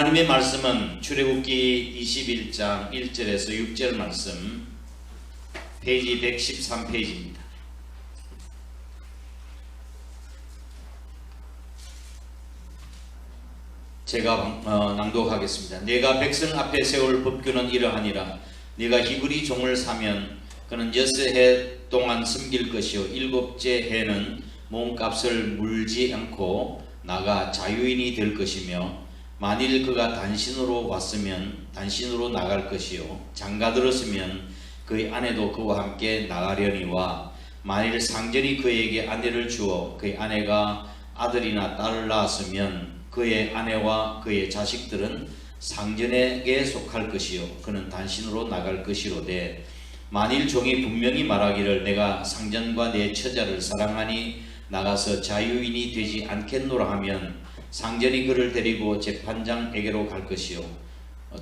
하나님의 말씀은 출애굽기 21장 1절에서 6절 말씀, 페이지 113페이지입니다. 제가 낭독하겠습니다. 내가 백성 앞에 세울 법규는 이러하니라. 네가 히브리 종을 사면 그는 6해 동안 섬길 것이요 7째 해는 몸값을 물지 않고 나가 자유인이 될 것이며, 만일 그가 단신으로 왔으면 단신으로 나갈 것이요 장가들었으면 그의 아내도 그와 함께 나가려니와, 만일 상전이 그에게 아내를 주어 그의 아내가 아들이나 딸을 낳았으면 그의 아내와 그의 자식들은 상전에게 속할 것이요 그는 단신으로 나갈 것이로되, 만일 종이 분명히 말하기를 내가 상전과 내 처자를 사랑하니 나가서 자유인이 되지 않겠노라 하면 상전이 그를 데리고 재판장에게로 갈 것이요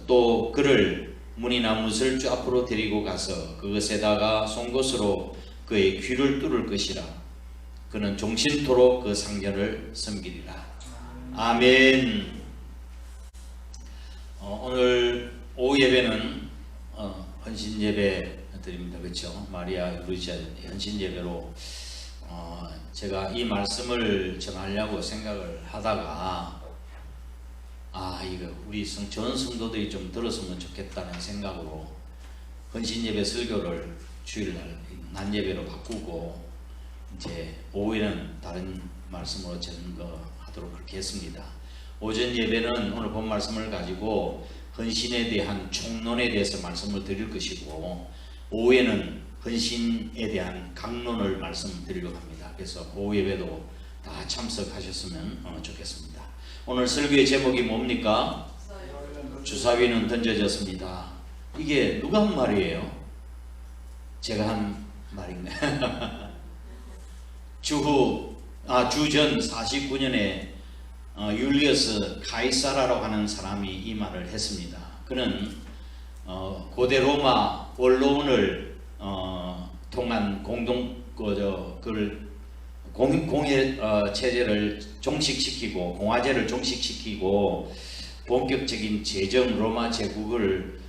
또 그를 문이나 무술주 앞으로 데리고 가서 그것에다가 송곳으로 그의 귀를 뚫을 것이라. 그는 종신토록 그 상전을 섬기리라. 아멘. 오늘 오후 예배는 헌신 예배 드립니다. 그렇죠? 마리아 루지아 헌신 예배로 제가 이 말씀을 전하려고 생각을 하다가 이거 우리 전 성도들이 좀 들었으면 좋겠다는 생각으로 헌신 예배 설교를 주일날 낮 예배로 바꾸고 이제 오후에는 다른 말씀으로 전거하도록 그렇게 했습니다. 오전 예배는 오늘 본 말씀을 가지고 헌신에 대한 총론에 대해서 말씀을 드릴 것이고, 오후에는 헌신에 대한 강론을 말씀드리려고 합니다. 그래서 오후 예배도 다 참석하셨으면 좋겠습니다. 오늘 설교의 제목이 뭡니까? 주사위는 던져졌습니다. 이게 누가 한 말이에요? 제가 한 말인가요? 주전 49년에 율리어스 가이사라라고 하는 사람이 이 말을 했습니다. 그는 고대 로마 원로원을 통한 공예 체제를 종식시키고 공화제를 종식시키고 본격적인 제정 로마 제국을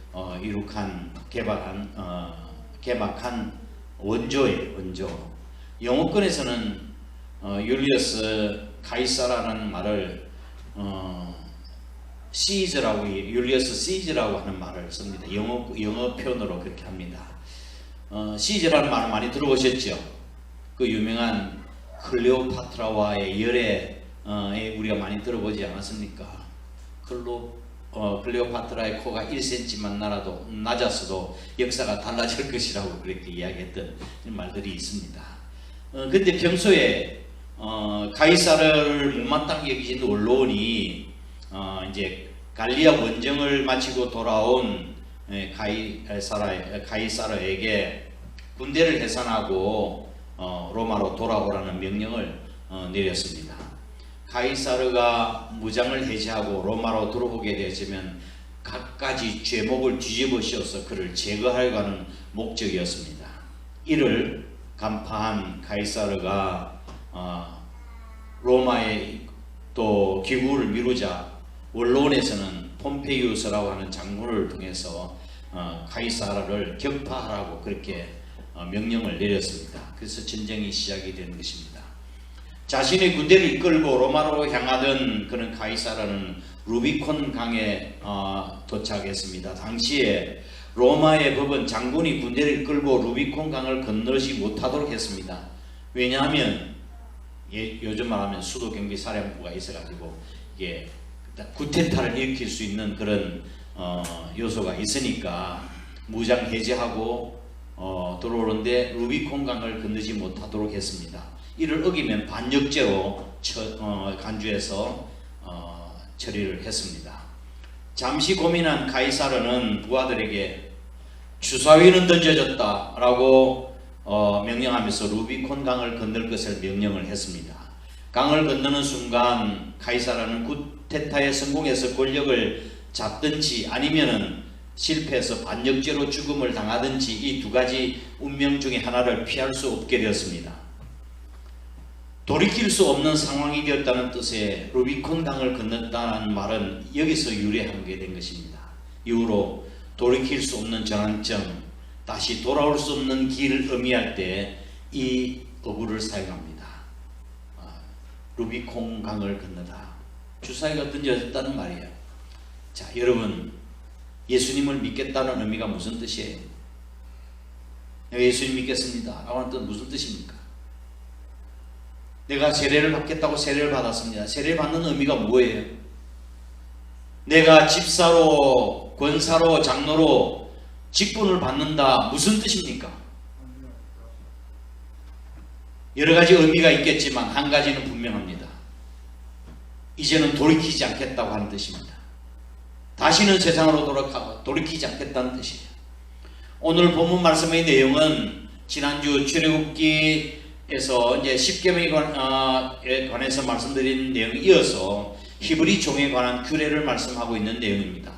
개막한 원조예요. 원조. 영어권에서는 율리어스 가이사라는 말을 율리어스 시즈라고 하는 말을 씁니다. 영어 표현으로 그렇게 합니다. 시즈라는 말을 많이 들어보셨죠? 그 유명한 클레오파트라와의 열애 우리가 많이 들어보지 않았습니까? 클레오파트라의 코가 1cm만 낮았어도 역사가 달라질 것이라고 그렇게 이야기했던 말들이 있습니다. 근데 평소에 가이사르를 못마땅히 여기신 원로원이 이제 갈리아 원정을 마치고 돌아온 가이사르에게 군대를 해산하고 로마로 돌아오라는 명령을 내렸습니다. 가이사르가 무장을 해제하고 로마로 들어오게 되었으면 갖가지 죄목을 뒤집어 씌워서 그를 제거하려고 하는 목적이었습니다. 이를 간파한 가이사르가 로마에 또 기구를 미루자 원로원에서는 폼페이우스라고 하는 장군을 통해서 가이사르를 격파하라고 그렇게 명령을 내렸습니다. 그래서 전쟁이 시작이 된 것입니다. 자신의 군대를 이끌고 로마로 향하던 그런 가이사르는 루비콘 강에 도착했습니다. 당시에 로마의 법은 장군이 군대를 이끌고 루비콘 강을 건너지 못하도록 했습니다. 왜냐하면 요즘 말하면 수도경비사령부가 있어가지고 이게 쿠데타를 일으킬 수 있는 그런 요소가 있으니까 무장 해제하고 들어오는데 루비콘 강을 건너지 못하도록 했습니다. 이를 어기면 반역죄로 간주해서 처리를 했습니다. 잠시 고민한 가이사르는 부하들에게 주사위는 던져졌다 라고 명령하면서 루비콘 강을 건널 것을 명령을 했습니다. 강을 건너는 순간 가이사르는 쿠데타에 성공해서 권력을 잡든지 아니면은 실패해서 반역죄로 죽음을 당하든지 이 두 가지 운명 중에 하나를 피할 수 없게 되었습니다. 돌이킬 수 없는 상황이 되었다는 뜻의 루비콘 강을 건넜다는 말은 여기서 유래하게 된 것입니다. 이후로 돌이킬 수 없는 전환점, 다시 돌아올 수 없는 길을 의미할 때 이 어구를 사용합니다. 루비콘 강을 건너다. 주사위가 던져졌다는 말이에요. 자, 여러분, 예수님을 믿겠다는 의미가 무슨 뜻이에요? 내가 예수님 믿겠습니다 라는 뜻은 무슨 뜻입니까? 내가 세례를 받겠다고 세례를 받았습니다. 세례를 받는 의미가 뭐예요? 내가 집사로, 권사로, 장로로 직분을 받는다. 무슨 뜻입니까? 여러 가지 의미가 있겠지만 한 가지는 분명합니다. 이제는 돌이키지 않겠다고 하는 뜻입니다. 다시는 세상으로 돌이키지 않겠다는 뜻이에요. 오늘 본문 말씀의 내용은 지난주 출애굽기에서 이제 10계명에 관해서 말씀드린 내용에 이어서 히브리 종에 관한 규례를 말씀하고 있는 내용입니다.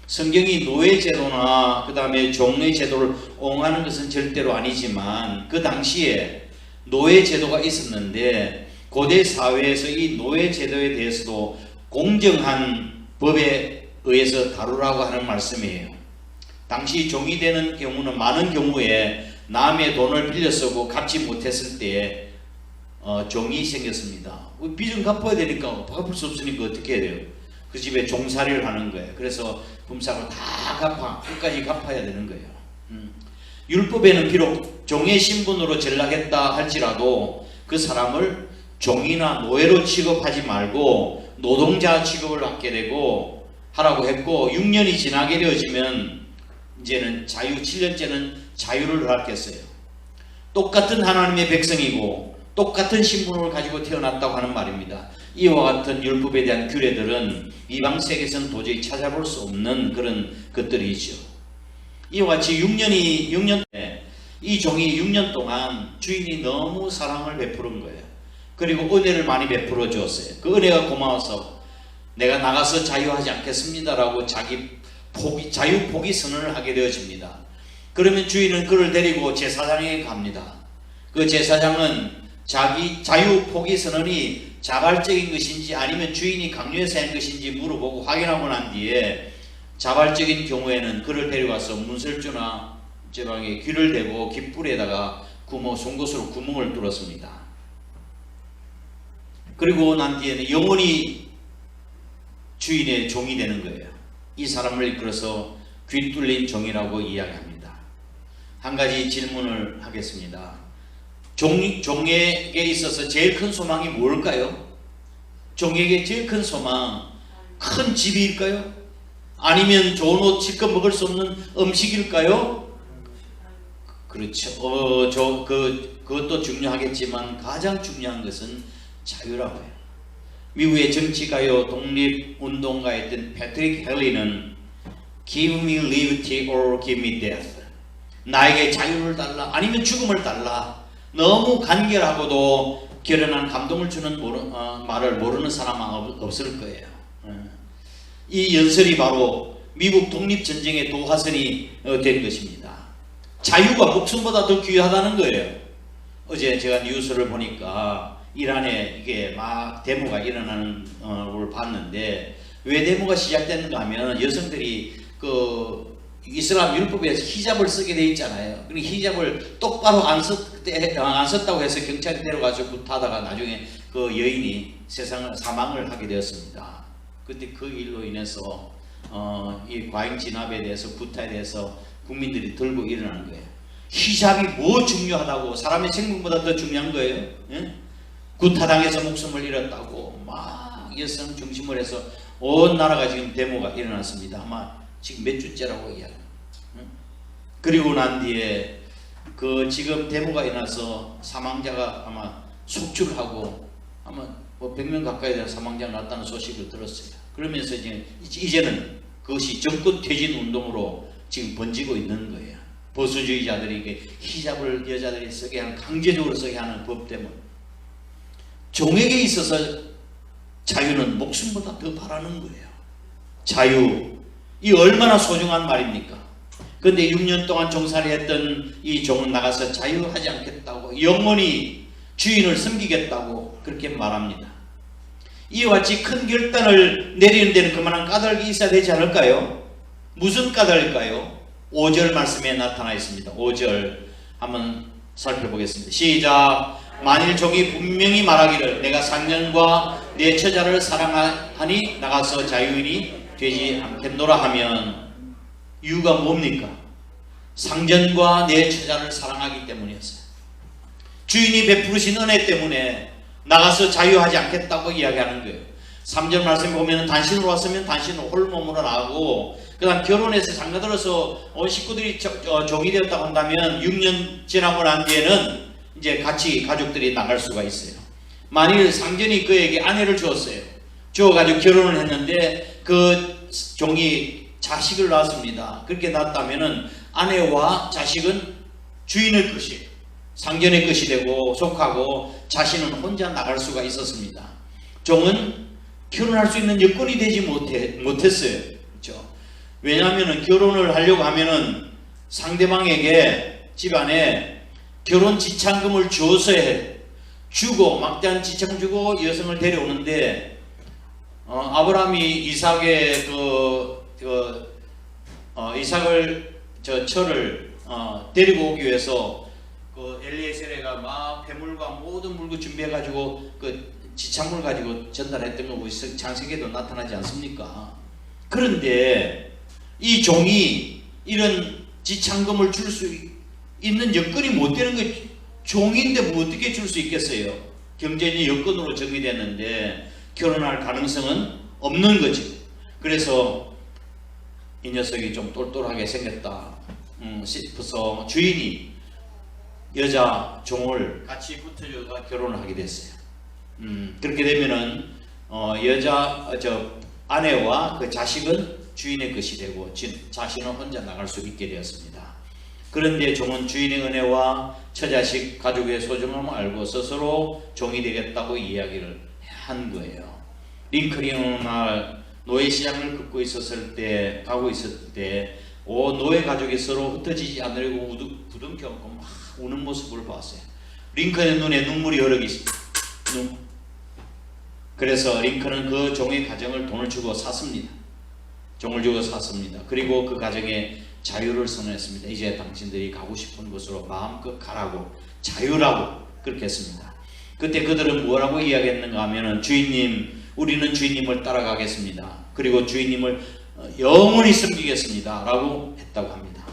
성경이 노예 제도나 그 다음에 종의 제도를 옹호하는 것은 절대로 아니지만 그 당시에 노예 제도가 있었는데 고대 사회에서 이 노예 제도에 대해서도 공정한 법에 의해서 다루라고 하는 말씀이에요. 당시 종이 되는 경우는 많은 경우에 남의 돈을 빌려 쓰고 갚지 못했을 때 종이 생겼습니다. 빚은 갚아야 되니까 갚을 수 없으니까 어떻게 해야 돼요? 그 집에 종살이를 하는 거예요. 그래서 품삯을 다 끝까지 갚아야 되는 거예요. 율법에는 비록 종의 신분으로 전락했다 할지라도 그 사람을 종이나 노예로 취급하지 말고 노동자 취급을 받게 되고 하라고 했고 6년이 지나게 되어지면 이제는 7년째는 자유를 받겠어요. 똑같은 하나님의 백성이고 똑같은 신분을 가지고 태어났다고 하는 말입니다. 이와 같은 율법에 대한 규례들은 이방 세계에서는 도저히 찾아볼 수 없는 그런 것들이죠. 이와 같이 6년 이 종이 6년 동안 주인이 너무 사랑을 베푸는 거예요. 그리고 은혜를 많이 베풀어 주었어요. 그 은혜가 고마워서 내가 나가서 자유하지 않겠습니다라고 자유 포기 선언을 하게 되어집니다. 그러면 주인은 그를 데리고 제사장에게 갑니다. 그 제사장은 자기 자유 포기 선언이 자발적인 것인지 아니면 주인이 강요해서 한 것인지 물어보고 확인하고 난 뒤에 자발적인 경우에는 그를 데려가서 문설주나 제방에 귀를 대고 깃불에다가 송곳으로 구멍을 뚫었습니다. 그리고 난 뒤에는 영원히 주인의 종이 되는 거예요. 이 사람을 이끌어서 귀 뚫린 종이라고 이야기합니다. 한 가지 질문을 하겠습니다. 종에게 있어서 제일 큰 소망이 뭘까요? 종에게 제일 큰 소망, 큰 집일까요? 아니면 좋은 옷 실컷 먹을 수 없는 음식일까요? 그렇죠. 그것도 중요하겠지만 가장 중요한 것은 자유라고 해요. 미국의 정치가요 독립운동가였던 패트릭 헬리는 Give me liberty or give me death. 나에게 자유를 달라 아니면 죽음을 달라. 너무 간결하고도 결연한 감동을 주는 말을 모르는 사람은 없을 거예요. 이 연설이 바로 미국 독립전쟁의 도화선이 된 것입니다. 자유가 목숨보다 더 귀하다는 거예요. 어제 제가 뉴스를 보니까 이란에 이게 막 데모가 일어나는 걸 봤는데 왜 데모가 시작됐는가 하면 여성들이 그 이슬람 율법에서 히잡을 쓰게 돼 있잖아요. 그리고 히잡을 똑바로 안 썼다고 해서 경찰이 데려가서 굿하다가 나중에 그 여인이 사망을 하게 되었습니다. 그때 그 일로 인해서 이 과잉 진압에 대해서 구타에 대해서 국민들이 들고 일어나는 거예요. 히잡이 뭐 중요하다고 사람의 생명보다 더 중요한 거예요. 예? 구타당해서 목숨을 잃었다고 막 여성 중심으로 해서 온 나라가 지금 데모가 일어났습니다. 아마 지금 몇 주째라고 이야기합니다. 그리고 난 뒤에 그 지금 데모가 일어나서 사망자가 아마 속출하고 아마 뭐 100명 가까이 되는 사망자가 났다는 소식을 들었어요. 그러면서 이제는 그것이 정권 퇴진 운동으로 지금 번지고 있는 거예요. 보수주의자들이 히잡을 여자들이 쓰게 하는, 강제적으로 쓰게 하는 법 때문에. 종에게 있어서 자유는 목숨보다 더 바라는 거예요. 자유, 이 얼마나 소중한 말입니까? 그런데 6년 동안 종살이 했던 이 종은 나가서 자유하지 않겠다고, 영원히 주인을 섬기겠다고 그렇게 말합니다. 이와 같이 큰 결단을 내리는 데는 그만한 까닭이 있어야 되지 않을까요? 무슨 까닭일까요? 5절 말씀에 나타나 있습니다. 5절 한번 살펴보겠습니다. 시작. 만일 종이 분명히 말하기를 내가 상전과 내 처자를 사랑하니 나가서 자유인이 되지 않겠노라 하면 이유가 뭡니까? 상전과 내 처자를 사랑하기 때문이었어요. 주인이 베푸르신 은혜 때문에 나가서 자유하지 않겠다고 이야기하는 거예요. 3절 말씀에 보면 단신으로 왔으면 단신은 홀몸으로 나가고, 그 다음 결혼해서 장가들어서 식구들이 종이 되었다고 한다면 6년 지나고 난 뒤에는 이제 같이 가족들이 나갈 수가 있어요. 만일 상전이 그에게 아내를 주었어요. 주어가지고 결혼을 했는데 그 종이 자식을 낳았습니다. 그렇게 낳았다면은 아내와 자식은 주인의 것이에요. 상전의 것이 되고 속하고 자신은 혼자 나갈 수가 있었습니다. 종은 결혼할 수 있는 여건이 되지 못했어요. 그렇죠? 왜냐하면 결혼을 하려고 하면은 상대방에게 집안에 결혼 지참금을 주어서야 해요. 주고 막대한 지참 주고 여성을 데려오는데 아브라함이 이삭의 이삭을 철을 데리고 오기 위해서 그 엘리에셀에가 막 배물과 모든 물고 준비해가지고 그 지참물 가지고 전달했던 거 보시면 창세기에도 나타나지 않습니까? 그런데 이 종이 이런 지참금을 줄 수 있는 여건이 못 되는 거예요. 종인데 뭐 어떻게 줄 수 있겠어요? 경제적 여건으로 정의됐는데 결혼할 가능성은 없는 거죠. 그래서 이 녀석이 좀 똘똘하게 생겼다 싶어서 주인이 여자 종을 같이 붙여줘서 결혼을 하게 됐어요. 그렇게 되면은 아내와 그 자식은 주인의 것이 되고 자신은 혼자 나갈 수 있게 되었습니다. 그런데 종은 주인의 은혜와 처자식 가족의 소중함을 알고 스스로 종이 되겠다고 이야기를 한 거예요. 링컨이 어느 날 노예 시장을 가고 있었을 때 노예 가족이 서로 흩어지지 않으려고 부둥켜 안고 막 우는 모습을 봤어요. 링컨의 눈에 눈물이 흐르기 시작해요. 그래서 링컨은 그 종의 가정을 돈을 주고 샀습니다. 종을 주고 샀습니다. 그리고 그 가정에 자유를 선언했습니다. 이제 당신들이 가고 싶은 곳으로 마음껏 가라고, 자유라고 그렇게 했습니다. 그때 그들은 뭐라고 이야기했는가 하면은 주인님, 우리는 주인님을 따라가겠습니다. 그리고 주인님을 영원히 섬기겠습니다 라고 했다고 합니다.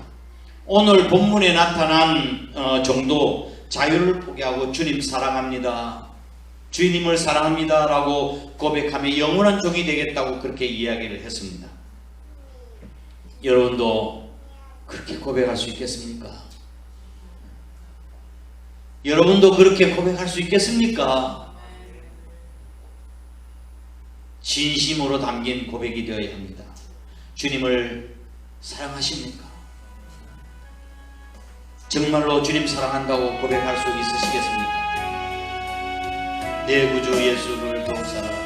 오늘 본문에 나타난 종도 자유를 포기하고 주님 사랑합니다, 주인님을 사랑합니다 라고 고백하며 영원한 종이 되겠다고 그렇게 이야기를 했습니다. 여러분도 그렇게 고백할 수 있겠습니까? 여러분도 그렇게 고백할 수 있겠습니까? 진심으로 담긴 고백이 되어야 합니다. 주님을 사랑하십니까? 정말로 주님 사랑한다고 고백할 수 있으시겠습니까? 내 구주 예수를 더욱 사랑합니다.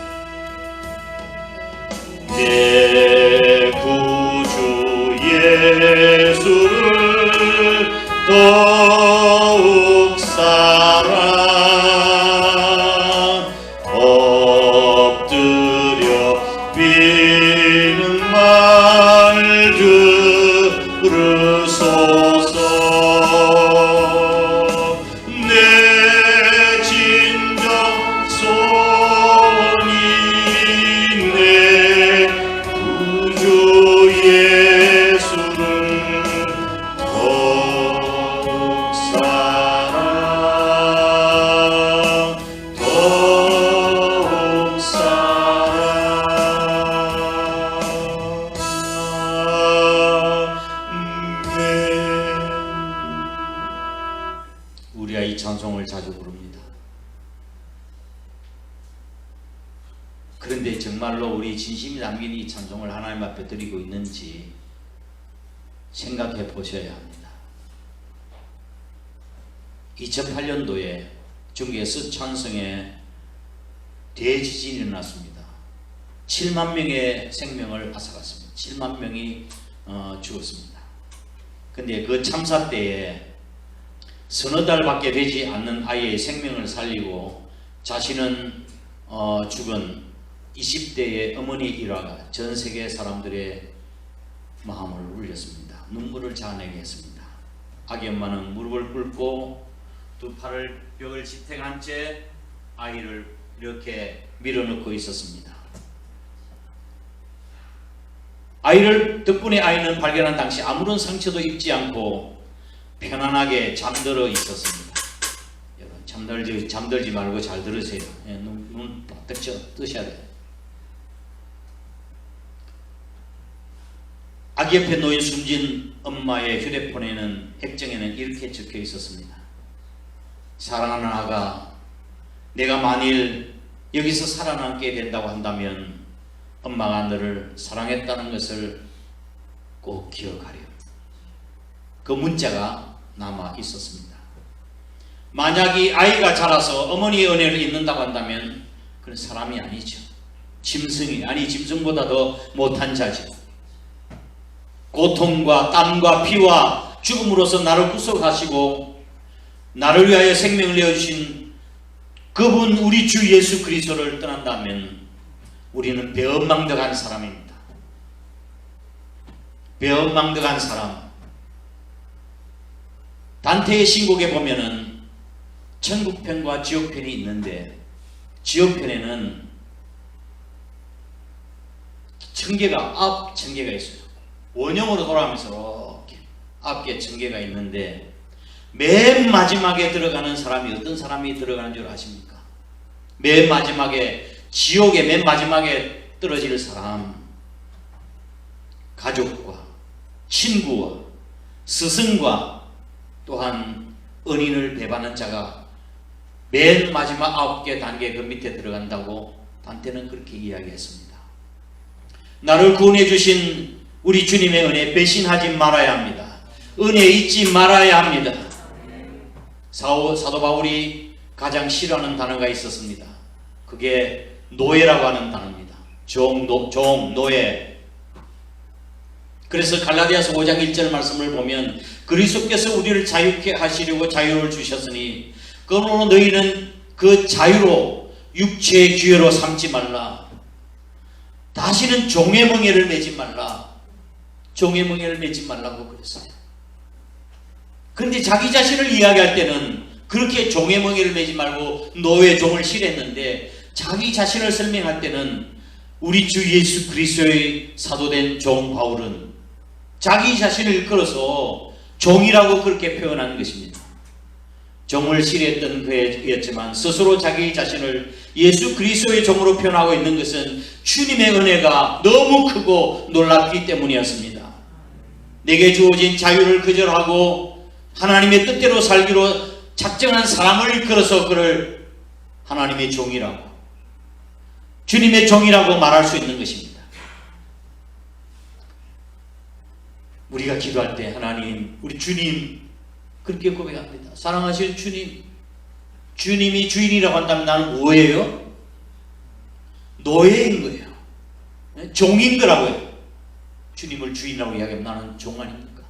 내 구주 예수를 더욱 사랑, 엎드려 비는 말 들으소서. 내 진정 소원이 내 구주 예수를 더욱 사랑, 더욱 사랑. 우리가 이 찬송을 자주 부릅니다. 그런데 정말로 우리 진심이 담긴 이 찬송을 하나님 앞에 드리고 있는지 생각해 보셔야 합니다. 2008년도에 중국의 스촨성에 대지진이 일어났습니다. 7만 명의 생명을 앗아갔습니다. 7만 명이 죽었습니다. 근데 그 참사 때에 서너 달밖에 되지 않는 아이의 생명을 살리고 자신은 죽은 20대의 어머니 일화가 전 세계 사람들의 마음을 울렸습니다. 눈물을 자아내게 했습니다. 아기 엄마는 무릎을 꿇고 두 팔을 벽을 지탱한 채 아이를 이렇게 밀어넣고 있었습니다. 아이를 덕분에 아이는 발견한 당시 아무런 상처도 입지 않고 편안하게 잠들어 있었습니다. 여러분 잠들지 말고 잘 들으세요. 눈 바짝 뜨셔야 돼요. 아기 옆에 놓인 숨진 엄마의 휴대폰에는 액정에는 이렇게 적혀 있었습니다. 사랑하는 아가, 내가 만일 여기서 살아남게 된다고 한다면 엄마가 너를 사랑했다는 것을 꼭 기억하렴. 그 문자가 남아 있었습니다. 만약 이 아이가 자라서 어머니의 은혜를 잊는다고 한다면 그건 사람이 아니죠. 짐승이, 아니 짐승보다 더 못한 자죠. 고통과 땀과 피와 죽음으로써 나를 구속하시고 나를 위하여 생명을 내어주신 그분 우리 주 예수 그리스도를 떠난다면 우리는 배은망덕한 사람입니다. 배은망덕한 사람. 단테의 신곡에 보면은 천국편과 지옥편이 있는데 지옥편에는 앞 천개가 있어요. 원형으로 돌아가면서 이렇게 앞에 천개가 있는데 맨 마지막에 들어가는 사람이 어떤 사람이 들어가는 줄 아십니까? 맨 마지막에 지옥의 맨 마지막에 떨어질 사람, 가족과 친구와 스승과 또한 은인을 배반한 자가 맨 마지막 9개 단계 그 밑에 들어간다고 단테는 그렇게 이야기했습니다. 나를 구원해 주신 우리 주님의 은혜 배신하지 말아야 합니다. 은혜 잊지 말아야 합니다. 사도 바울이 가장 싫어하는 단어가 있었습니다. 그게 노예라고 하는 단어입니다. 노예. 그래서 갈라디아서 5장 1절 말씀을 보면 그리스도께서 우리를 자유케 하시려고 자유를 주셨으니 그러므로 너희는 그 자유로 육체의 기회로 삼지 말라. 다시는 종의 멍에를 매지 말라. 종의 멍에를 매지 말라고 그랬어요. 그런데 자기 자신을 이야기할 때는 그렇게 종의 멍에를 매지 말고 노예 종을 싫어했는데 자기 자신을 설명할 때는 우리 주 예수 그리스도의 사도된 종 바울은 자기 자신을 일컬어서 종이라고 그렇게 표현하는 것입니다. 종을 싫어했던 그였지만 스스로 자기 자신을 예수 그리스도의 종으로 표현하고 있는 것은 주님의 은혜가 너무 크고 놀랍기 때문이었습니다. 내게 주어진 자유를 거절하고 하나님의 뜻대로 살기로 작정한 사람을 일컬어서 그를 하나님의 종이라고, 주님의 종이라고 말할 수 있는 것입니다. 우리가 기도할 때 하나님, 우리 주님 그렇게 고백합니다. 사랑하시는 주님, 주님이 주인이라고 한다면 나는 뭐예요? 노예인 거예요. 종인 거라고요. 주님을 주인이라고 이야기하면 나는 종 아닙니까?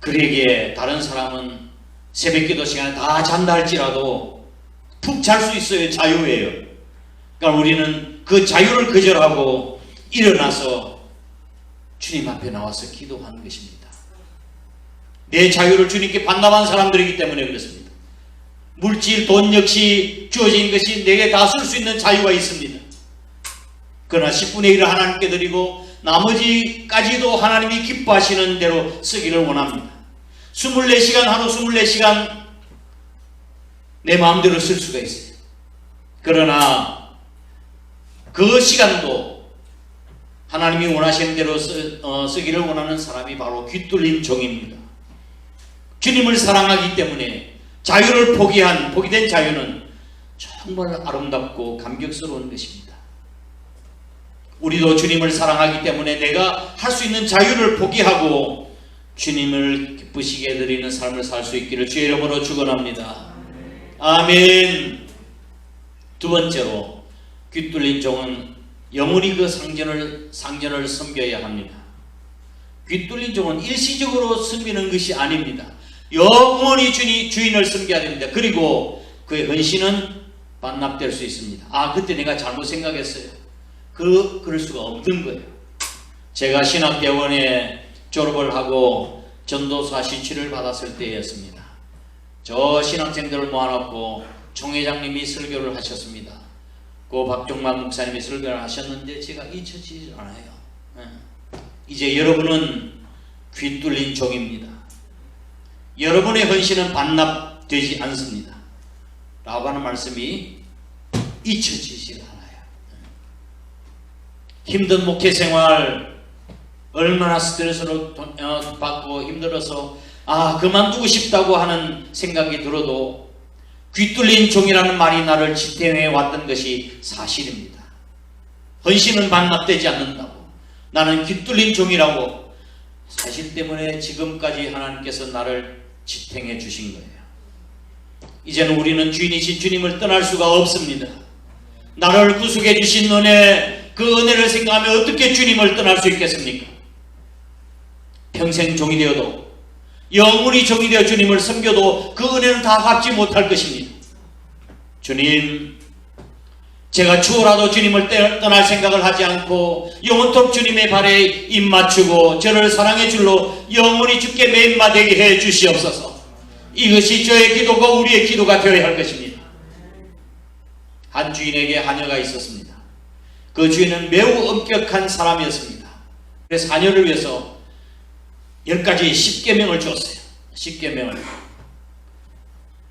그러기에 다른 사람은 새벽기도 시간에 다 잔다 할지라도 푹 잘 수 있어요. 자유예요. 그러니까 우리는 그 자유를 거절하고 일어나서 주님 앞에 나와서 기도하는 것입니다. 내 자유를 주님께 반납한 사람들이기 때문에 그렇습니다. 물질, 돈 역시 주어진 것이 내게 다 쓸 수 있는 자유가 있습니다. 그러나 10분의 1을 하나님께 드리고 나머지까지도 하나님이 기뻐하시는 대로 쓰기를 원합니다. 24시간 하루 24시간 내 마음대로 쓸 수가 있어요. 그러나 그 시간도 하나님이 원하시는 대로 쓰기를 원하는 사람이 바로 귀뚫린 종입니다. 주님을 사랑하기 때문에 자유를 포기된 자유는 정말 아름답고 감격스러운 것입니다. 우리도 주님을 사랑하기 때문에 내가 할 수 있는 자유를 포기하고 주님을 기쁘시게 드리는 삶을 살 수 있기를 주의 이름으로 축원합니다. 아멘. 두 번째로 귀뚫린 종은 영원히 그 상전을 섬겨야 합니다. 귀뚫린 종은 일시적으로 섬기는 것이 아닙니다. 영원히 주인을 섬겨야 됩니다. 그리고 그의 헌신은 반납될 수 있습니다. 아, 그때 내가 잘못 생각했어요. 그럴 수가 없는 거예요. 제가 신학대원에 졸업을 하고 전도사 시치를 받았을 때였습니다. 저 신학생들을 모아놓고 총회장님이 설교를 하셨습니다. 그 박종만 목사님이 설교를 하셨는데 제가 잊혀지질 않아요. 이제 여러분은 귀 뚫린 종입니다. 여러분의 헌신은 반납되지 않습니다. 라고 하는 말씀이 잊혀지질 않아요. 힘든 목회 생활, 얼마나 스트레스를 받고 힘들어서 그만두고 싶다고 하는 생각이 들어도 귀 뚫린 종이라는 말이 나를 지탱해 왔던 것이 사실입니다. 헌신은 반납되지 않는다고, 나는 귀 뚫린 종이라고 사실 때문에 지금까지 하나님께서 나를 지탱해 주신 거예요. 이제는 우리는 주인이신 주님을 떠날 수가 없습니다. 나를 구속해 주신 은혜, 그 은혜를 생각하며 어떻게 주님을 떠날 수 있겠습니까? 평생 종이 되어도, 영원히 종이 되어 주님을 섬겨도 그 은혜는 다 갚지 못할 것입니다. 주님, 제가 추워라도 주님을 떠날 생각을 하지 않고 영원토록 주님의 발에 입 맞추고 저를 사랑의 줄로 영원히 주께 매인마 되게 해 주시옵소서. 이것이 저의 기도고 우리의 기도가 되어야 할 것입니다. 한 주인에게 하녀가 있었습니다. 그 주인은 매우 엄격한 사람이었습니다. 그래서 하녀를 위해서 10가지 10계명을 주었어요. 10계명을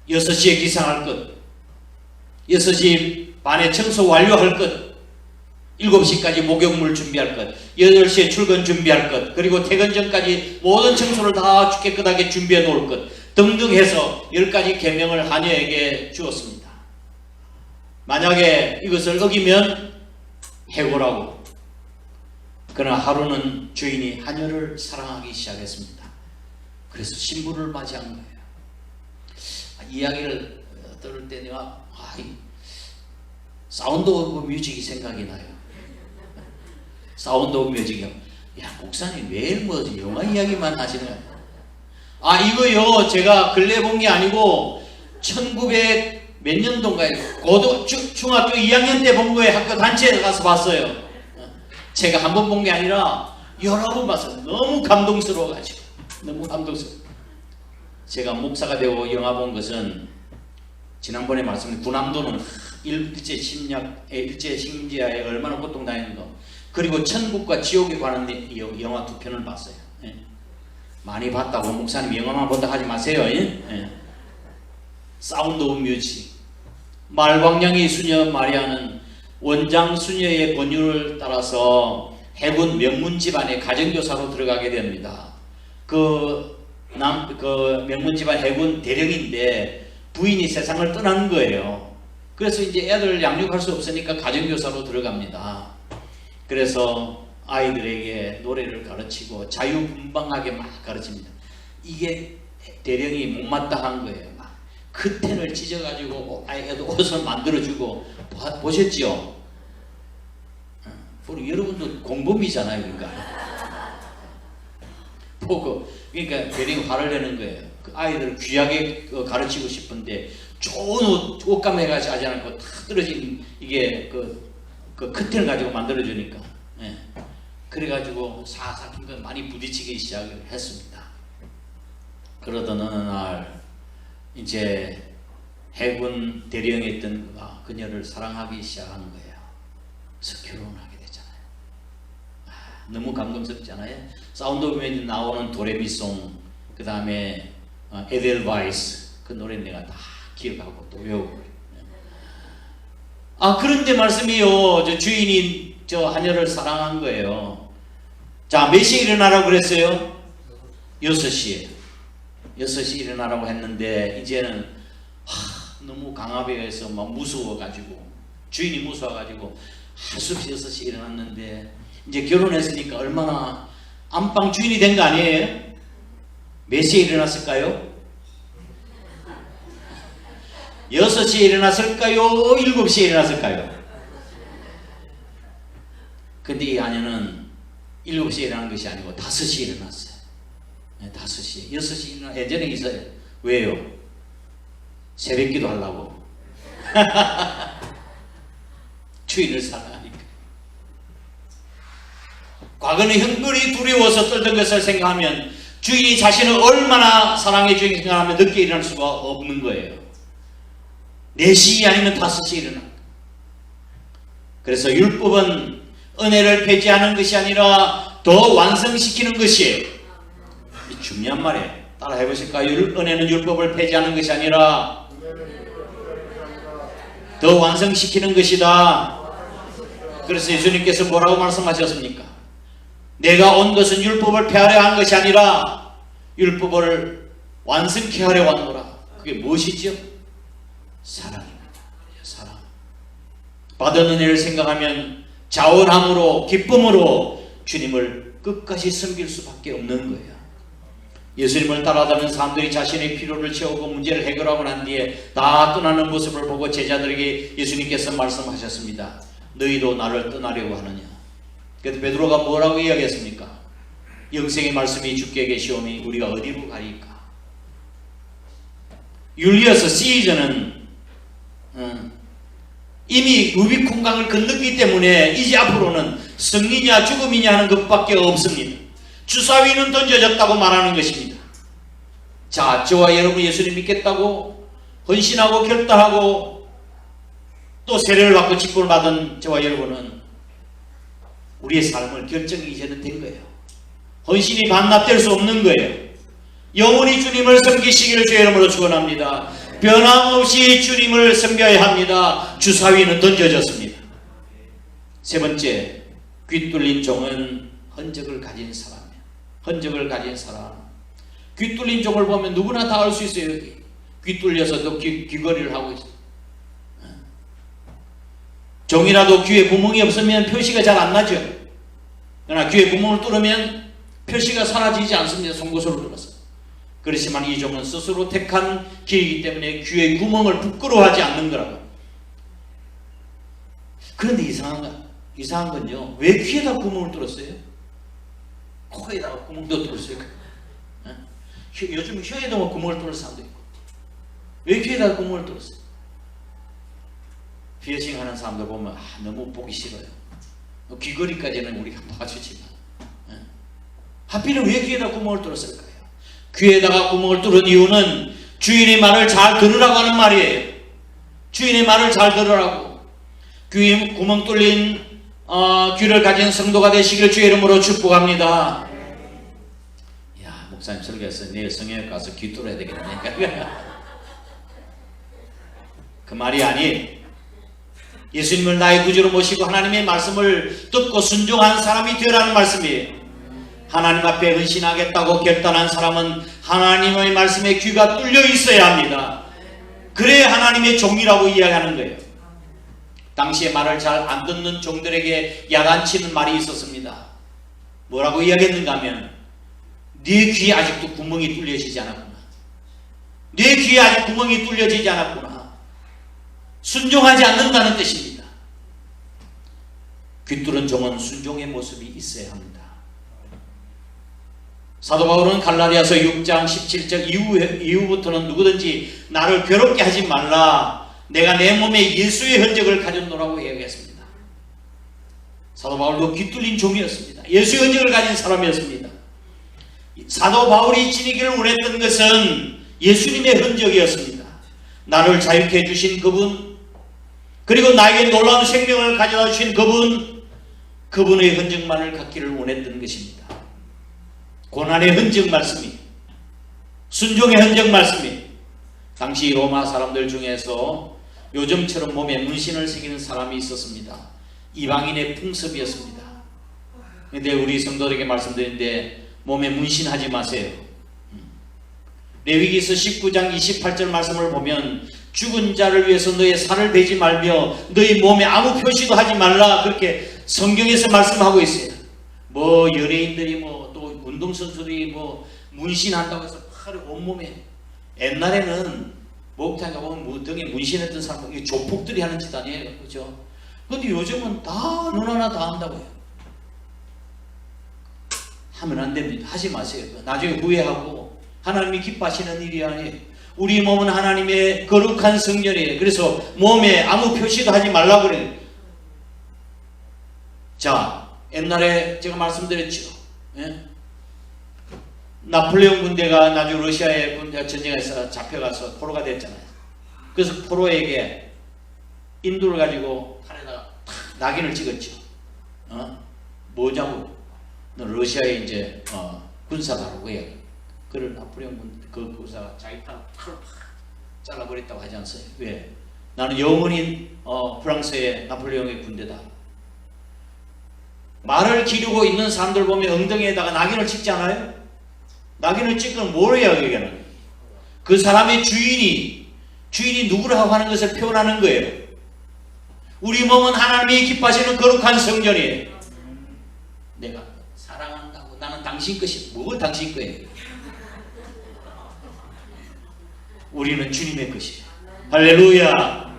6시에 기상할 것, 6시 반에 청소 완료할 것, 7시까지 목욕물 준비할 것, 8시에 출근 준비할 것, 그리고 퇴근 전까지 모든 청소를 다 깨끗하게 준비해 놓을 것 등등 해서 10가지 계명을 하녀에게 주었습니다. 만약에 이것을 어기면 해고라고. 그러나 하루는 주인이 하녀를 사랑하기 시작했습니다. 그래서 신부를 맞이한 거예요. 이야기를 들을 때 내가 사운드 오브 뮤직이 생각이 나요. 사운드 오브 뮤직이요. 야, 목사님 매일 뭐 영화 이야기만 하시는 거예요. 이거요, 제가 근래 본 게 아니고 1900 몇 년도인가요? 중학교 2학년 때 본 거예요. 학교 단체에 가서 봤어요. 제가 한 번 본 게 아니라 여러 번 봤어요. 너무 감동스러워가지고. 너무 감동스러워. 제가 목사가 되고 영화 본 것은 지난번에 말씀드린 군함도는 일제 식민지하에 얼마나 고통당했는 거, 그리고 천국과 지옥에 관한 영화 2편을 봤어요. 많이 봤다고 목사님 영화만 본다 하지 마세요. 사운드 오브 뮤직. 말광량이 수녀 마리아는 원장 수녀의 권유를 따라서 해군 명문 집안의 가정교사로 들어가게 됩니다. 그 명문 집안 해군 대령인데 부인이 세상을 떠난 거예요. 그래서 이제 애들 양육할 수 없으니까 가정교사로 들어갑니다. 그래서 아이들에게 노래를 가르치고 자유분방하게 막 가르칩니다. 이게 대령이 못마땅한 거예요. 막 커튼을 찢어가지고 애들 옷을 만들어주고 보셨죠? 여러분도 공범이잖아요. 그러니까 보고, 그러니까 대령이 화를 내는 거예요. 그 아이들을 귀하게 가르치고 싶은데 좋은 옷감 해가지고 하지 않고 다 떨어진 이게 그 커튼을 가지고 만들어주니까. 그래가지고 사사건건 많이 부딪히기 시작을 했습니다. 그러던 어느 날 이제 해군 대령이었던 그녀를 사랑하기 시작한 거예요. 그래서 결혼하게 되잖아요. 너무 감동스럽잖아요. 사운드 오브 뮤직 나오는 도레미송, 그 다음에 에델바이스, 그 노래 내가 다 기억하고 또 외우고. 그런데 말씀이요, 저 주인이 저 하녀를 사랑한 거예요. 자, 몇 시에 일어나라고 그랬어요? 6시에. 6시에 일어나라고 했는데 이제는 너무 강압에 의해서 막 무서워가지고, 주인이 무서워가지고 할 수 없이 6시에 일어났는데, 이제 결혼했으니까 얼마나 안방 주인이 된 거 아니에요? 몇 시에 일어났을까요? 6시에 일어났을까요? 7시에 일어났을까요? 근데 이 아내는 7시에 일어난 것이 아니고 5시에 일어났어요. 5시, 6시 일어나. 예전에 있어요. 왜요? 새벽기도 하려고. 주인을 사랑하니까. 과거는 형벌이 두려워서 떨던 것을 생각하면 주인이 자신을 얼마나 사랑해 주인을 생각하면 늦게 일어날 수가 없는 거예요. 4시 아니면 5시에 일어나. 그래서 율법은 은혜를 폐지하는 것이 아니라 더 완성시키는 것이에요. 중요한 말이에요. 따라 해보실까요? 은혜는 율법을 폐지하는 것이 아니라 더 완성시키는 것이다. 그래서 예수님께서 뭐라고 말씀하셨습니까? 내가 온 것은 율법을 폐하려 한 것이 아니라 율법을 완성케 하려 왔노라. 그게 무엇이죠? 사랑입니다. 사랑. 받은 은혜를 생각하면 자원함으로 기쁨으로 주님을 끝까지 섬길 수밖에 없는 거예요. 예수님을 따라다니는 사람들이 자신의 필요를 채우고 문제를 해결하고 난 뒤에 다 떠나는 모습을 보고 제자들에게 예수님께서 말씀하셨습니다. 너희도 나를 떠나려고 하느냐? 그래서 베드로가 뭐라고 이야기했습니까? 영생의 말씀이 주께 계시오니 우리가 어디로 가리까? 율리어스 시저는 이미 루비콘강을 건넜기 때문에 이제 앞으로는 승리냐 죽음이냐 하는 것밖에 없습니다. 주사위는 던져졌다고 말하는 것입니다. 자, 저와 여러분 예수님 믿겠다고 헌신하고 결단하고 또 세례를 받고 직분을 받은 저와 여러분은 우리의 삶을 결정이 이제는 된 거예요. 헌신이 반납될 수 없는 거예요. 영원히 주님을 섬기시기를 주의 이름으로 축원합니다. 변함없이 주님을 섬겨야 합니다. 주사위는 던져졌습니다. 세 번째, 귀 뚫린 종은 흔적을 가진 사람이에요. 흔적을 가진 사람. 귀 뚫린 종을 보면 누구나 다 알 수 있어요. 여기. 귀 뚫려서 또 귀걸이를 하고 있어요. 종이라도 귀에 구멍이 없으면 표시가 잘 안 나죠. 그러나 귀에 구멍을 뚫으면 표시가 사라지지 않습니다. 송곳으로 뚫어서. 그렇지만 이 종은 스스로 택한 길이기 때문에 귀에 구멍을 부끄러워하지 않는 거라고. 그런데 이상한 건요. 왜 귀에다 구멍을 뚫었어요? 코에다가 구멍도 뚫었어요. 요즘 혀에도 뭐 구멍을 뚫을 사람도 있고. 왜 귀에다가 구멍을 뚫었어요? 피어싱 하는 사람들 보면 너무 보기 싫어요. 귀걸이까지는 우리가 봐주지만 하필은 왜 귀에다 구멍을 뚫었을까요? 귀에다가 구멍을 뚫은 이유는 주인의 말을 잘 들으라고 하는 말이에요. 주인의 말을 잘 들으라고. 귀에 구멍 뚫린 귀를 가진 성도가 되시길 주의 이름으로 축복합니다. 야, 목사님 설교했어요. 내일 성형외과 가서 귀 뚫어야 되겠네. 그 말이 아니에요. 예수님을 나의 구주로 모시고 하나님의 말씀을 듣고 순종한 사람이 되라는 말씀이에요. 하나님 앞에 헌신하겠다고 결단한 사람은 하나님의 말씀에 귀가 뚫려 있어야 합니다. 그래야 하나님의 종이라고 이야기하는 거예요. 당시에 말을 잘 안 듣는 종들에게 야단치는 말이 있었습니다. 뭐라고 이야기했는가 하면 네 귀에 아직도 구멍이 뚫려지지 않았구나. 네 귀에 아직 구멍이 뚫려지지 않았구나. 순종하지 않는다는 뜻입니다. 귀 뚫은 종은 순종의 모습이 있어야 합니다. 사도 바울은 갈라디아서 6장 17절 이후부터는 누구든지 나를 괴롭게 하지 말라. 내가 내 몸에 예수의 흔적을 가졌노라고 이야기했습니다. 사도 바울도 귀 뚫린 종이었습니다. 예수의 흔적을 가진 사람이었습니다. 사도 바울이 지니기를 원했던 것은 예수님의 흔적이었습니다. 나를 자유케 해주신 그분, 그리고 나에게 놀라운 생명을 가져다 주신 그분의 흔적만을 갖기를 원했던 것입니다. 고난의 흔적 말씀이, 순종의 흔적 말씀이. 당시 로마 사람들 중에서 요즘처럼 몸에 문신을 새기는 사람이 있었습니다. 이방인의 풍습이었습니다. 그런데 우리 성도들에게 말씀드리는데 몸에 문신하지 마세요. 레위기서 19장 28절 말씀을 보면 죽은 자를 위해서 너의 살을 베지 말며 너희 몸에 아무 표시도 하지 말라, 그렇게 성경에서 말씀하고 있어요. 뭐 연예인들이 뭐 또 운동선수들이 뭐 문신한다고 해서 팔을 온몸에, 옛날에는 목욕탕에 가보면 뭐 등에 문신했던 사람들 조폭들이 하는 짓 아니에요, 그죠? 근데 요즘은 다 눈 하나 다 한다고요. 하면 안 됩니다. 하지 마세요. 나중에 후회하고 하나님이 기뻐하시는 일이 아니에요. 우리 몸은 하나님의 거룩한 성전이에요. 그래서 몸에 아무 표시도 하지 말라고 그래요. 옛날에 제가 말씀드렸죠. 예? 나폴레옹 군대가 나중에 러시아의 군대가 전쟁에서 잡혀가서 포로가 됐잖아요. 그래서 포로에게 인도를 가지고 팔에다가 낙인을 찍었죠. 뭐냐고? 너 러시아의 이제 군사다라고 해요. 그걸 나폴레옹 그 군사가 자기 팔을 잘라버렸다고 하지 않았어요? 왜? 나는 영원히 프랑스의 나폴레옹의 군대다. 말을 기르고 있는 사람들 보면 엉덩이에다가 낙인을 찍지 않아요? 낙인을 찍으면 뭘 해요? 여기는 그 사람의 주인이 누구라고 하는 것을 표현하는 거예요. 우리 몸은 하나님이 기뻐하시는 거룩한 성전이에요. 내가 사랑한다고 나는 당신 것이 뭘 당신 거예요? 우리는 주님의 것이에요. 할렐루야.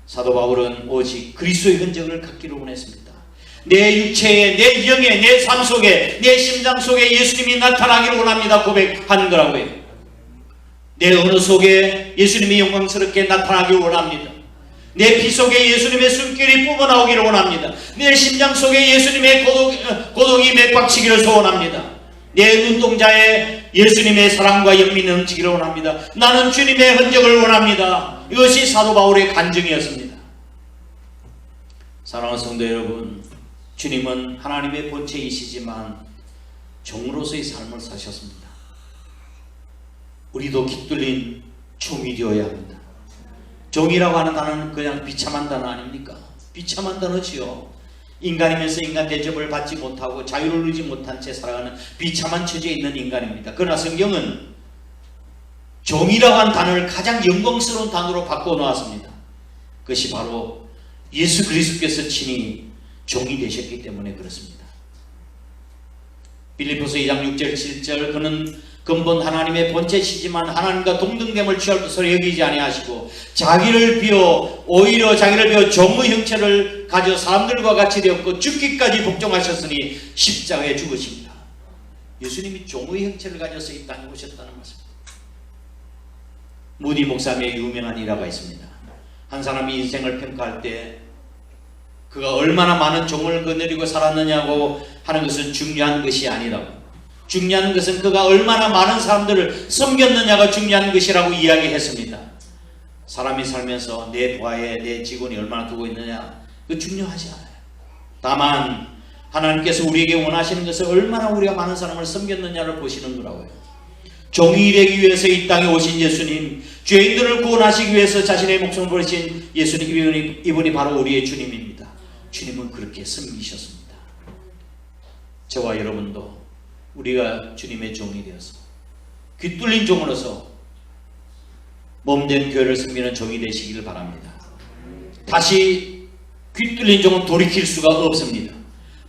사도 바울은 오직 그리스도의 흔적을 갖기를 원했습니다. 내 육체에, 내 영에, 내 삶 속에, 내 심장 속에 예수님이 나타나기를 원합니다. 고백하는 거라고요. 내 언어 속에 예수님이 영광스럽게 나타나기를 원합니다. 내 피 속에 예수님의 숨결이 뿜어나오기를 원합니다. 내 심장 속에 예수님의 고독이 맥박치기를 소원합니다. 내 눈동자에 예수님의 사랑과 영민이 넘치기를 원합니다. 나는 주님의 흔적을 원합니다. 이것이 사도 바울의 간증이었습니다. 사랑하는 성도 여러분, 주님은 하나님의 본체이시지만 종으로서의 삶을 사셨습니다. 우리도 깃들린 종이 되어야 합니다. 종이라고 하는 단어는 그냥 비참한 단어 아닙니까? 비참한 단어지요. 인간이면서 인간 대접을 받지 못하고 자유를 누리지 못한 채 살아가는 비참한 처지에 있는 인간입니다. 그러나 성경은 종이라고 하는 단어를 가장 영광스러운 단어로 바꿔 놓았습니다. 그것이 바로 예수 그리스도께서 친히 종이 되셨기 때문에 그렇습니다. 빌립보서 2장 6절 7절 그는 근본 하나님의 본체시지만 하나님과 동등됨을 취할 것으로 여기지 아니하시고 자기를 비워 오히려 자기를 비워 종의 형체를 가져 사람들과 같이 되었고 죽기까지 복종하셨으니 십자가에 죽으십니다. 예수님이 종의 형체를 가져서 이 땅에 오셨다는 말씀입니다. 무디 목사님의 유명한 일화가 있습니다. 한 사람이 인생을 평가할 때 그가 얼마나 많은 종을 거느리고 살았느냐고 하는 것은 중요한 것이 아니라고, 중요한 것은 그가 얼마나 많은 사람들을 섬겼느냐가 중요한 것이라고 이야기했습니다. 사람이 살면서 내 부하에 내 직원이 얼마나 두고 있느냐 그 중요하지 않아요. 다만 하나님께서 우리에게 원하시는 것은 얼마나 우리가 많은 사람을 섬겼느냐를 보시는 거라고요. 종이 되기 위해서 이 땅에 오신 예수님, 죄인들을 구원하시기 위해서 자신의 목숨을 버리신 예수님, 이분이 바로 우리의 주님입니다. 주님은 그렇게 섬기셨습니다. 저와 여러분도 우리가 주님의 종이 되어서 귀 뚫린 종으로서 몸된 교회를 섬기는 종이 되시기를 바랍니다. 다시 귀 뚫린 종은 돌이킬 수가 없습니다.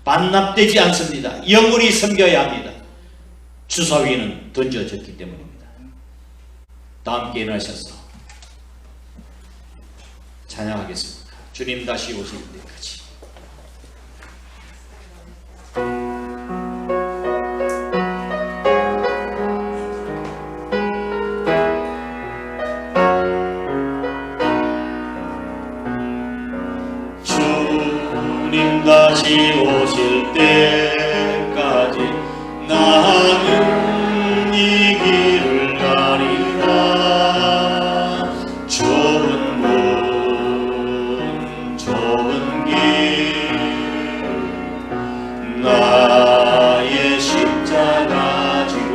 반납되지 않습니다. 영원히 섬겨야 합니다. 주사위는 던져졌기 때문입니다. 다 함께 일어나셔서 찬양하겠습니다. 주님 다시 오실 때까지. 주님 다시 오실 때까지 나는 이 길을 가리라. 좁은 문 좁은 길 나의 십자가 지고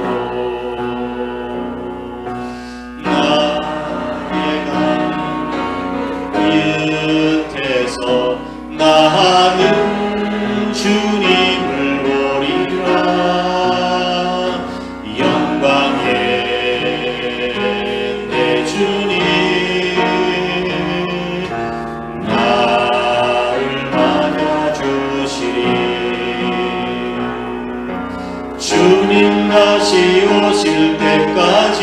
나의 강 끝에서 나는 주님을 보리라. 영광의 내 주님 나를 맞아주시리. 주님 다시 오실 때까지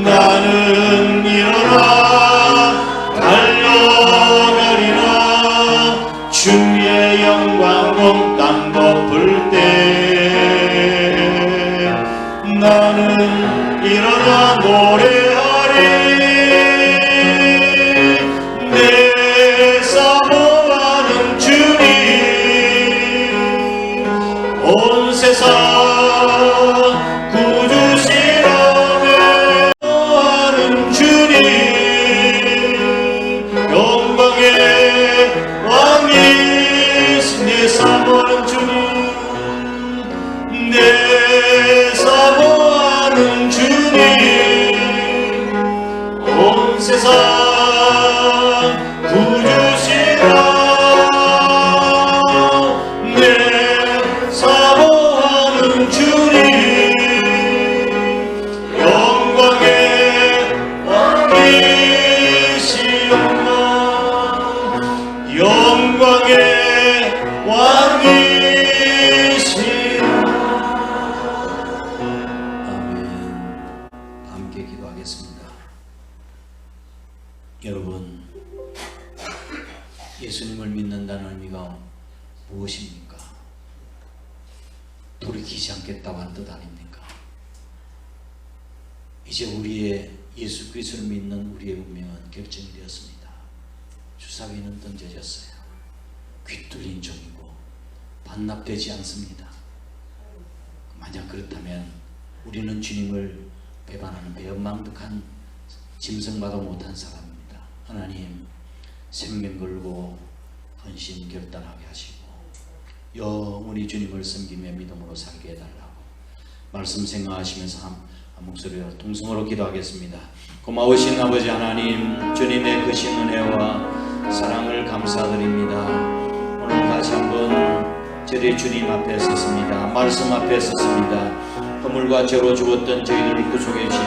나는 일어나 달려가리라. 주의 영광 온 땅 덮을 때 나는 일어나 노래하리. 내 사모하는 돌이키지 않겠다고 하는 뜻 아닙니까? 이제 우리의 예수 그리스도를 믿는 우리의 운명은 결정이 되었습니다. 주사위는 던져졌어요. 귀뚫린 종이고 반납되지 않습니다. 만약 그렇다면 우리는 주님을 배반하는 배은망덕한 짐승마도 못한 사람입니다. 하나님, 생명 걸고 헌신 결단하게 하시고 영원히 주님을 섬기며 믿음으로 살게 해달라고 말씀 생각하시면서 한 목소리로 동성으로 기도하겠습니다. 고마우신 아버지 하나님, 주님의 크신 은혜와 사랑을 감사드립니다. 오늘 다시 한번 저희 주님 앞에 섰습니다. 말씀 앞에 섰습니다. 허물과 죄로 죽었던 저희들을 구속해 주신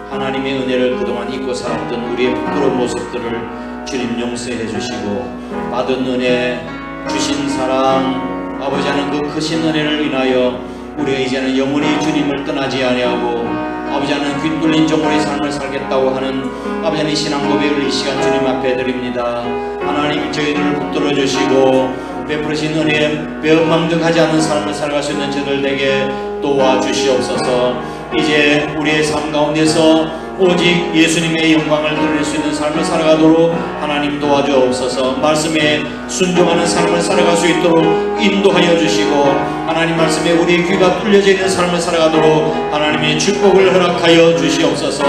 하나님의 은혜를 그동안 잊고 살았던 우리의 부끄러운 모습들을 주님 용서해 주시고 받은 은혜, 주신 사랑, 아버지 하나님 그 크신 은혜를 인하여 우리가 이제는 영원히 주님을 떠나지 아니하고 아버지 하나님 귀뚫린 종으로의 삶을 살겠다고 하는 아버지 하나님 신앙 고백을 이 시간 주님 앞에 드립니다. 하나님 저희들을 붙들어 주시고 베푸르신 은혜에 배은망덕하지 않은 삶을 살아갈 수 있는 저들에게 도와주시옵소서. 이제 우리의 삶 가운데서 오직 예수님의 영광을 드릴 수 있는 삶을 살아가도록 하나님 도와주옵소서. 말씀에 순종하는 삶을 살아갈 수 있도록 인도하여 주시고 하나님 말씀에 우리의 귀가 뚫려져 있는 삶을 살아가도록 하나님의 축복을 허락하여 주시옵소서.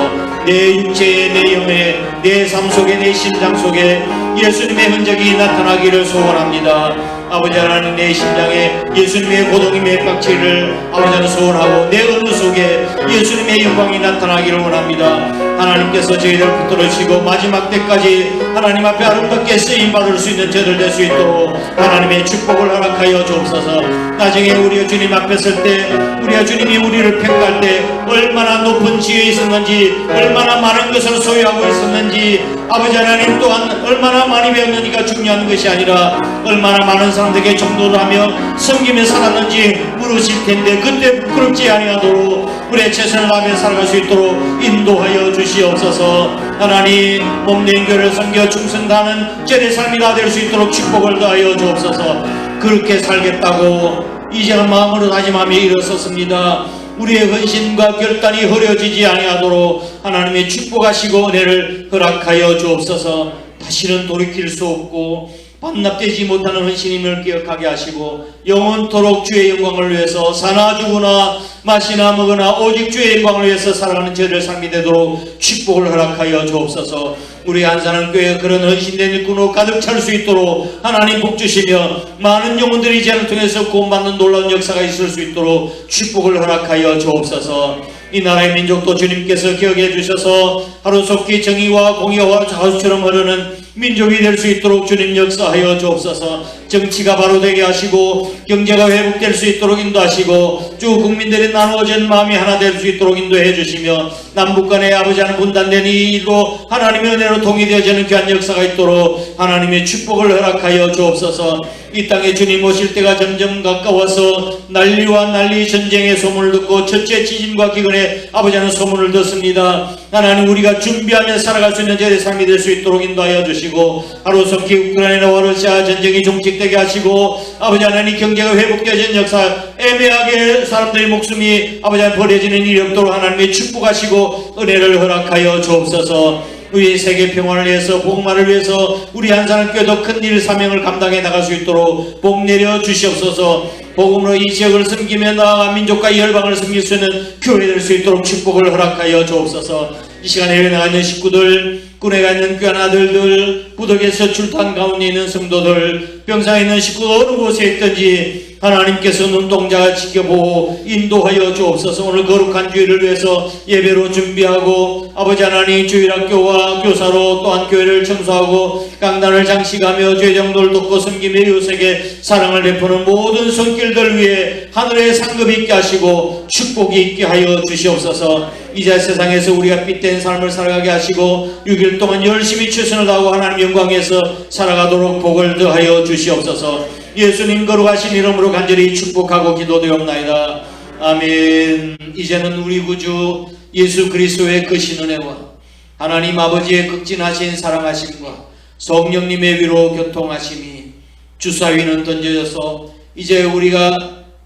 내 육체에, 내 영에, 내 삶 속에, 내 심장 속에 예수님의 흔적이 나타나기를 소원합니다. 아버지 하나님, 내 심장에 예수님의 고동이 맺박치를 아버지 하나님 소원하고 내 어느 속에 예수님의 영광이 나타나기를 원합니다. 하나님께서 저희들 붙들으시고 마지막 때까지 하나님 앞에 아름답게 쓰임받을 수 있는 저들 될 수 있도록 하나님의 축복을 허락하여 주옵소서. 나중에 우리가 주님 앞에 설 때 우리가 주님이 우리를 평가할 때 얼마나 높은 지혜에 있었는지 얼마나 많은 것을 소유하고 있었는지 아버지 하나님 또한 얼마나 많이 배웠는지가 중요한 것이 아니라 얼마나 많은 사람들에게 전도를 하며 섬기며 살았는지 물으실 텐데 그때 부끄럽지 아니하도록 우리의 최선을 다하며 살아갈 수 있도록 인도하여 주시옵소서. 하나님, 몸된 교회를 섬겨 충성다하는 죄의 삶이 다 될 수 있도록 축복을 더하여 주옵소서. 그렇게 살겠다고 이제는 마음으로 다짐하며 일어섰습니다. 우리의 헌신과 결단이 흐려지지 아니하도록 하나님의 축복하시고 은혜를 허락하여 주옵소서. 다시는 돌이킬 수 없고 반납되지 못하는 헌신임을 기억하게 하시고 영원토록 주의 영광을 위해서 사나 죽으나 마시나 먹으나 오직 주의 영광을 위해서 살아가는 저희들 삶이 되도록 축복을 허락하여 주옵소서. 우리 한산한 교회에 그런 헌신된 일꾼으로 가득 찰 수 있도록 하나님 복 주시며 많은 영혼들이 이제는 통해서 구원받는 놀라운 역사가 있을 수 있도록 축복을 허락하여 주옵소서. 이 나라의 민족도 주님께서 기억해 주셔서 하루속히 정의와 공의와 자주처럼 흐르는 민족이 될 수 있도록 주님 역사하여 주옵소서. 정치가 바로 되게 하시고 경제가 회복될 수 있도록 인도하시고 주 국민들의 나누어진 마음이 하나 될 수 있도록 인도해 주시며 남북 간의 아버지 하나님 분단된 이 일로 하나님의 은혜로 통일되어지는 귀한 역사가 있도록 하나님의 축복을 허락하여 주옵소서. 이 땅에 주님 오실 때가 점점 가까워서 난리와 난리 전쟁의 소문을 듣고 첫째 지진과 기근의 아버지 하나님 소문을 듣습니다. 하나님, 우리가 준비하며 살아갈 수 있는 저의 삶이 될 수 있도록 인도하여 주시고 하루속히 우크라이나와 러시아 전쟁이 종식되게 하시고 아버지 하나님 경제가 회복되어진 역사 애매하게 사람들의 목숨이 아버지 하나님 버려지는 일이 없도록 하나님의 축복하시고 은혜를 허락하여 주옵소서. 우리 세계 평화를 위해서 복음화를 위해서 우리 한산교회도 큰 일 사명을 감당해 나갈 수 있도록 복 내려 주시옵소서. 복음으로 이 지역을 섬기며 나아가 민족과 열방을 섬길 수 있는 교회 될 수 있도록 축복을 허락하여 주옵소서. 이 시간에 해외 나가 있는 식구들, 군에 가 있는 귀한 아들들, 부덕에서 출탄 가운데 있는 성도들, 병상에 있는 식구 어느 곳에 있든지 하나님께서 눈동자가 지켜보고 인도하여 주옵소서. 오늘 거룩한 주일을 위해서 예배로 준비하고 아버지 하나님 주일학교와 교사로 또한 교회를 청소하고 강단을 장식하며 죄정도를 돕고 섬기며 이웃에게 사랑을 베푸는 모든 손길들 위해 하늘의 상급이 있게 하시고 축복이 있게 하여 주시옵소서. 이제 세상에서 우리가 핏된 삶을 살아가게 하시고 6일 동안 열심히 최선을 다하고 하나님 영광에서 살아가도록 복을 더하여 주시옵소서. 예수님 거룩하신 이름으로 간절히 축복하고 기도드리옵나이다. 아멘. 이제는 우리 구주 예수 그리스도의 크신 은혜와 하나님 아버지의 극진하신 사랑하심과 성령님의 위로 교통하심이 주사위는 던져져서 이제 우리가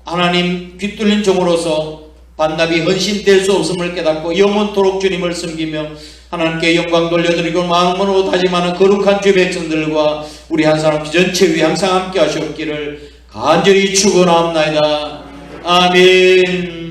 하나님 귀뚫린 종으로서 반납이 헌신될 수 없음을 깨닫고 영원토록 주님을 섬기며 하나님께 영광 돌려드리고 마음으로 다짐하는 거룩한 주의 백성들과 우리 한 사람 전체 위에 항상 함께 하시옵기를 간절히 축원하옵나이다. 아멘.